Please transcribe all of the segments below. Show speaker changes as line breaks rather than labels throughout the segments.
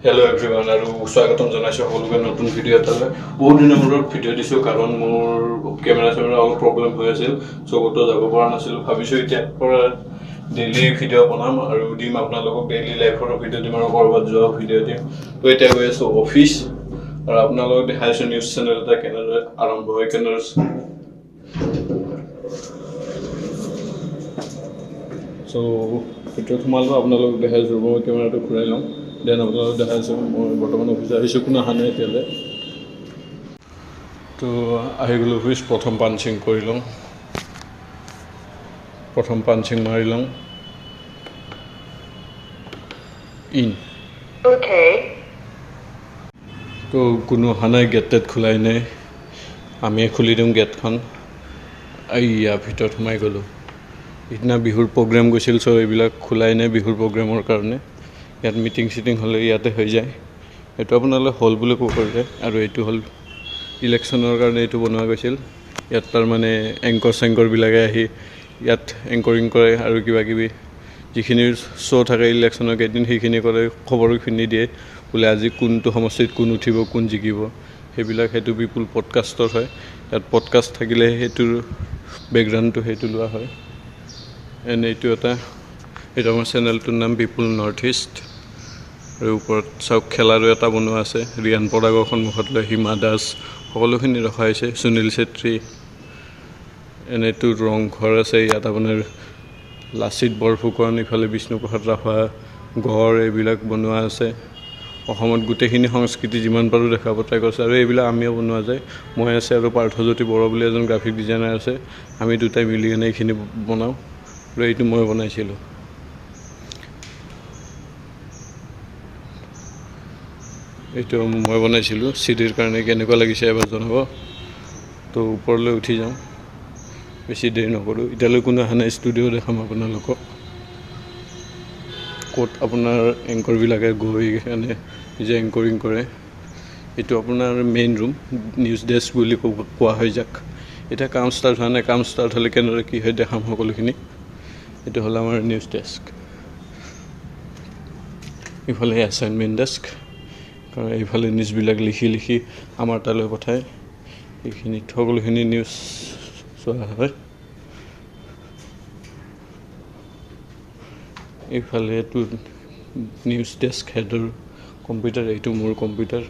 Hello' everyone আৰু স্বাগতম জনাইছোঁ সকলোকে নতুন ভিডিঅ' এটালৈ। বহুত দিনৰ মূৰত ভিডিঅ' দিছোঁ কাৰণ মোৰ কেমেৰা অলপ প্ৰব্লেম হৈ আছিল, ক'তো যাব পৰা নাছিলোঁ। ভাবিছোঁ এতিয়াৰ পৰা ডেইলি ভিডিঅ' বনাম আৰু দিম আপোনালোকক, ডেইলি লাইফৰ ভিডিঅ' দিম আৰু ক'ৰবাত যোৱা ভিডিঅ' দিম। তো এতিয়া গৈ আছোঁ অফিচ আৰু আপোনালোকক দেখাইছোঁ নিউজ চেনেল এটা কেনেদৰে আৰম্ভ হয়, কেনেদৰে ভিতৰত সোমালোঁ। আপোনালোকক দেখাইছোঁ, মই কেমেৰাটো ঘূৰাই লওঁ, দেন আপোনালোকক দেখাইছোঁ মই বৰ্তমান অফিচ আহিছোঁ, কোনো অহা নাই এতিয়ালৈ। তো আহি গ'লোঁ অফিচ, প্ৰথম পাঞ্চিং কৰি লওঁ, প্ৰথম পাঞ্চিং মাৰি লওঁ। ইন তো কোনো অহা নাই, গেট টেট খোলাই নাই, আমিয়ে খুলি দিওঁ গেটখন। এইয়া ভিতৰত সোমাই গ'লোঁ। সিদিনা বিহুৰ প্ৰগ্ৰেম গৈছিল, এইবিলাক খোলাই নাই বিহুৰ প্ৰগ্ৰেমৰ কাৰণে। ইয়াত মিটিং চিটিং হ'লে ইয়াতে হৈ যায়। এইটো আপোনালোকে হল বুলি ক'ব পাৰে আৰু এইটো হ'ল ইলেকশ্যনৰ কাৰণে এইটো বনোৱা গৈছিল। ইয়াত তাৰমানে এংকৰ চেংকৰবিলাকে আহি ইয়াত এংকৰিং কৰে আৰু কিবা কিবি যিখিনি শ্ব' থাকে ইলেকশ্যনৰ কেইদিন সেইখিনি কৰে, খবৰখিনি দিয়ে বোলে আজি কোনটো সমষ্টিত কোন উঠিব, কোন জিকিব, সেইটো পিপুল পডকাষ্টৰ হয়। ইয়াত পডকাষ্ট থাকিলে সেইটোৰ বেকগ্ৰাউণ্ডটো সেইটো লোৱা হয়। এইটো আমাৰ চেনেলটোৰ নাম পিপুল নৰ্থ ইষ্ট। আৰু ওপৰত চাওক খেলাৰো এটা বনোৱা আছে, ৰিয়ান পৰাগৰ সন্মুখত লৈ হিমা দাস সকলোখিনি ৰখা হৈছে, সুনীল চেত্ৰী। এনেইটো ৰংঘৰ আছে, ইয়াত আপোনাৰ লাচিত বৰফুকন, ইফালে বিষ্ণুপ্ৰসাদ ৰাভা, গড় এইবিলাক বনোৱা আছে। অসমত গোটেইখিনি সংস্কৃতি যিমান পাৰোঁ দেখাব ট্ৰাই কৰিছে আৰু এইবিলাক আমিও বনোৱা যায়। মই আছে আৰু পাৰ্থজ্যোতি বড়ো বুলি এজন গ্ৰাফিক ডিজাইনাৰ আছে, আমি দুটাই মিলি কিনে এইখিনি বনাওঁ আৰু এইটো মই বনাইছিলোঁ। এইটো মই বনাইছিলোঁ চিডিৰ কাৰণে, কেনেকুৱা লাগিছে এবাৰ জনাব। তো ওপৰলৈ উঠি যাওঁ, বেছি দেৰি নকৰোঁ। এতিয়ালৈ কোনো অহা নাই, ষ্টুডিঅ' দেখাম আপোনালোকক, ক'ত আপোনাৰ এংকৰবিলাকে গৈ কেনে নিজে এংকৰিং কৰে। এইটো আপোনাৰ মেইন ৰুম, নিউজ ডেস্ক বুলি কোৱা হয় যাক। এতিয়া কাম ষ্টাৰ্ট হোৱা নাই, কাম ষ্টাৰ্ট হ'লে কেনেদৰে কি হয় দেখাম সকলোখিনি। এইটো হ'ল আমাৰ নিউজ ডেস্ক, ইফালে এছাইনমেণ্ট ডেস্ক, কাৰণ এইফালে নিউজবিলাক লিখি আমাৰ তালৈ পঠায়, এইখিনিত সকলোখিনি নিউজ চোৱা হয়। এইফালে এইটো নিউজ ডেস্ক হেডৰ কম্পিউটাৰ, এইটো মোৰ কম্পিউটাৰ,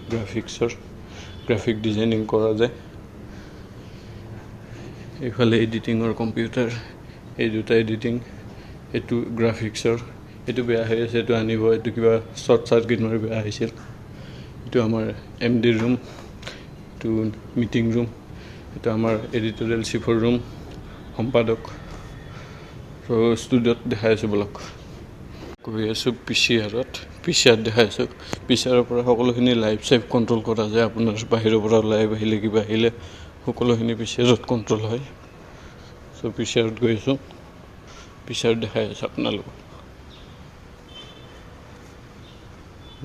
গ্ৰাফিক ডিজাইনিং কৰা যায়। এইফালে এডিটিঙৰ কম্পিউটাৰ, এই দুটা এডিটিং, এইটো গ্ৰাফিক্সৰ। এইটো বেয়া হৈ আছে, এইটো আনিব, এইটো কিবা শ্বৰ্ট চাৰ্কিট মাৰি বেয়া হৈছিল। এইটো আমাৰ MDৰ ৰুম, এইটো মিটিং ৰুম, এইটো আমাৰ এডিটৰিয়েল চিফৰ ৰুম, সম্পাদক। তো ষ্টুডিঅ'ত দেখাই আছোঁ বলক। গৈ আছোঁ পিচিআৰত দেখাই আছোঁ। পিচিআৰৰ পৰা সকলোখিনি লাইভ চাইভ কণ্ট্ৰল কৰা যায়। আপোনাৰ বাহিৰৰ পৰা লাইভ আহিলে কিবা আহিলে সকলোখিনি পিচিআৰত কণ্ট্ৰল হয়। চ' পিচিআৰত গৈ আছোঁ, পিচিআৰত দেখাই আছোঁ আপোনালোকক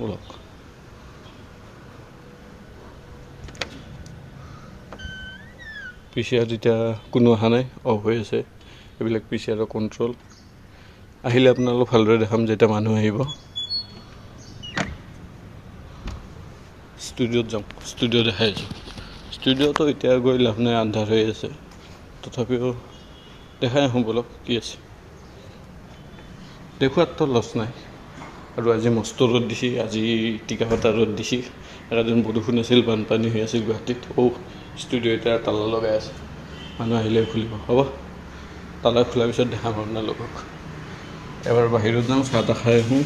বলক। পিচিআৰত এতিয়া কোনো অহা নাই, অফ হৈ আছে। এইবিলাক পিচিআৰৰ কণ্ট্ৰল। আহিলে আপোনালোক ভালদৰে দেখাম যেতিয়া মানুহ আহিব। ষ্টুডিঅ'ত যাওঁ, ষ্টুডিঅ' দেখাই আছোঁ। ষ্টুডিঅ'টো এতিয়া গৈ লাভ নাই, আন্ধাৰ হৈ আছে, তথাপিও দেখাই আহোঁ বলক কি আছে। দেখুৱাততো লছ নাই। আৰু আজি মস্ত ৰ'দ দিছে, আজি টিকাফটা ৰ'দ দিছে। একেদিন বৰষুণ আছিল, বানপানী হৈ আছিল গুৱাহাটীত। ষ্টুডিঅ' এতিয়া তালা লগাই আছে, মানুহ আহিলে খুলিব, হ'ব। তালা খোলাৰ পিছত দেখাম আপোনালোকক। এবাৰ বাহিৰত যাওঁ, চাহ তাহ খাই আহোঁ,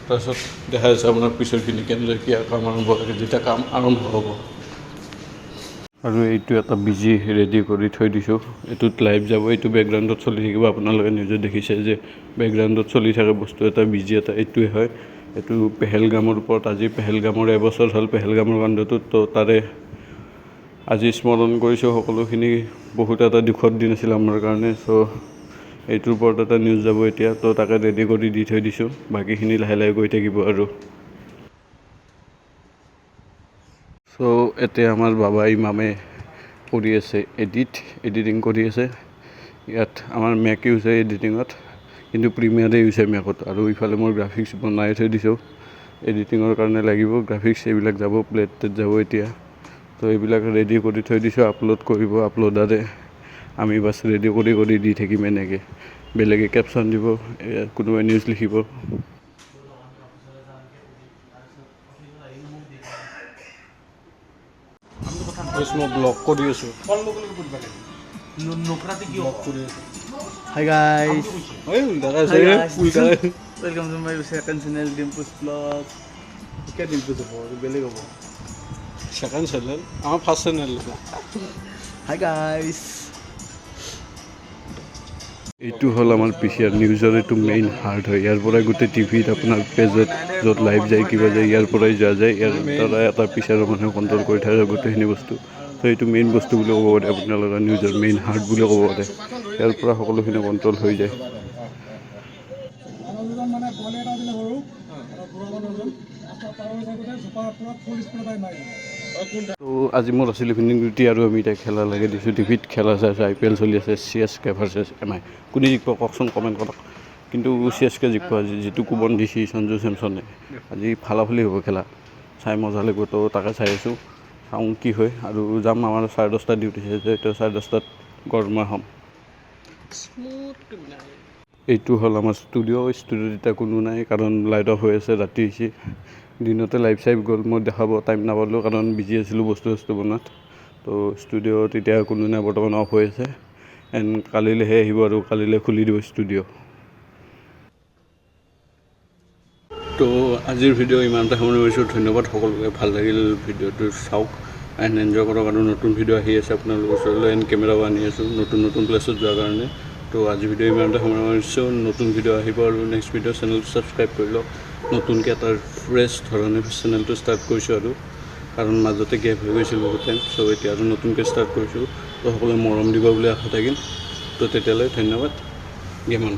তাৰপিছত দেখাই আছোঁ আপোনাক পিছৰখিনি কেনেদৰে কি কাম আৰম্ভ লাগে, যেতিয়া কাম আৰম্ভ হ'ব। আৰু এইটো এটা বিজি ৰেডি কৰি থৈ দিছোঁ, এইটোত লাইভ যাব, এইটো বেকগ্ৰাউণ্ডত চলি থাকিব। আপোনালোকে নিজে দেখিছে যে বেকগ্ৰাউণ্ডত চলি থাকে বস্তু এটা, বিজি এটা, এইটোৱে হয়। এইটো পেহেলগামৰ ওপৰত, আজি পেহেলগামৰ এবছৰ হ'ল পেহেলগামৰ কাণ্ডটোত। তো তাৰে আজি স্মৰণ কৰিছোঁ সকলোখিনি। বহুত এটা দুখৰ দিন আছিল আমাৰ কাৰণে। চ' এইটোৰ ওপৰত এটা নিউজ যাব এতিয়া, তো তাকে ৰেডি কৰি দি থৈ দিছোঁ। বাকীখিনি লাহে লাহে গৈ থাকিব আৰু। চ' এতিয়া আমাৰ বাবা ইমামে কৰি আছে এডিটিং কৰি আছে। ইয়াত আমাৰ মেক ইউজ হয় এডিটিঙত, কিন্তু প্ৰিমিয়াৰে ইউজ হয় মেকত। আৰু ইফালে মই গ্ৰাফিক্স বনাই থৈ দিছোঁ, এডিটিঙৰ কাৰণে লাগিব, গ্ৰাফিক্স এইবিলাক যাব, প্লেট যাব এতিয়া। তো এইবিলাক ৰেডি কৰি থৈ দিছোঁ, আপলোড কৰিব আপলোডাৰে। আমি বাছ ৰেডি কৰি দি থাকিম এনেকৈ। বেলেগে কেপশ্যন দিব, কোনোবাই নিউজ লিখিব। মই ব্লগ কৰি আছোঁ।
Hi guys. Welcome to my second channel, Dimples Vlog. क्या Dimples है बहुत बेले का बहुत.
Second channel, our first channel.
Hi guys.
এইটো হ'ল আমাৰ পিচিআৰ নিউজৰ এইটো মেইন হাৰ্ট হয়। ইয়াৰ পৰাই গোটেই টিভিত আপোনাৰ পেজত য'ত লাইভ যায় কিবা যায় ইয়াৰ পৰাই যোৱা যায়। ইয়াৰ দ্বাৰা এটা পিচিআৰৰ মানুহে কণ্ট্ৰল কৰি থাকে গোটেইখিনি বস্তু। তো এইটো মেইন বস্তু বুলি ক'ব পাৰে, আপোনালোকৰ নিউজৰ মেইন হাৰ্ট বুলি ক'ব পাৰে। ইয়াৰ পৰা সকলোখিনি কণ্ট্ৰল হৈ যায়। তো আজি মোৰ আছিল ইভিনিং ডিউটি আৰু আমি এতিয়া খেলা লাগে দিছোঁ। টিভিত খেলা চাই আছোঁ, IPL চলি আছে, CSK ভাৰ্চেছ MI। কোনে জিকিব কওকচোন, কমেণ্ট কৰক। কিন্তু CSK জিকিব আজি, যিটো কুপন দিছে সঞ্জু চেমছনে। আজি ফালাফালি হ'ব খেলা, চাই মজা লাগিব। তো তাকে চাই আছোঁ, চাওঁ কি হয়। আৰু যাম, আমাৰ 10:30 ডিউটি আছে, তো 10:30 গড়মা হ'ম। এইটো হ'ল আমাৰ ষ্টুডিঅ'ত এতিয়া কোনো নাই, কাৰণ লাইট অফ হৈ আছে, ৰাতি হৈছে। দিনতে লাইভ চাইভ গ'ল, মই দেখাব টাইম নাপালোঁ কাৰণ বিজি আছিলোঁ বস্তু বনোৱাত। তো ষ্টুডিঅ'ত এতিয়া কোনো নাই, বৰ্তমান অফ হৈ আছে। এণ্ড কালিলৈহে আহিব আৰু কালিলৈ খুলি দিব ষ্টুডিঅ'। তো আজিৰ ভিডিঅ' ইমানতে সামৰিছোঁ। ধন্যবাদ সকলোকে, ভাল লাগিল ভিডিঅ'টো চাওক এণ্ড এনজয় কৰক। আৰু নতুন ভিডিঅ' আহি আছে আপোনালোকৰ ওচৰলৈ, এণ্ড কেমেৰাও আনি আছোঁ নতুন প্লেছত যোৱাৰ কাৰণে। তো আজি ভিডিঅ' ইমানতে সামৰিছোঁ। নতুন ভিডিঅ' আহিব আৰু নেক্সট ভিডিঅ' চেনেলটো ছাবস্ক্ৰাইব কৰি লওক। নতুনকৈ এটা ফ্ৰেছ ধৰণে চেনেলটো ষ্টাৰ্ট কৰিছোঁ আৰু, কাৰণ মাজতে গেপ হৈ গৈছিল বহুত টাইম। চ' এতিয়া আৰু নতুনকৈ ষ্টাৰ্ট কৰিছোঁ। তো সকলোৱে মৰম দিব বুলি আশা থাকিল। তো তেতিয়ালৈ ধন্যবাদ। Game on.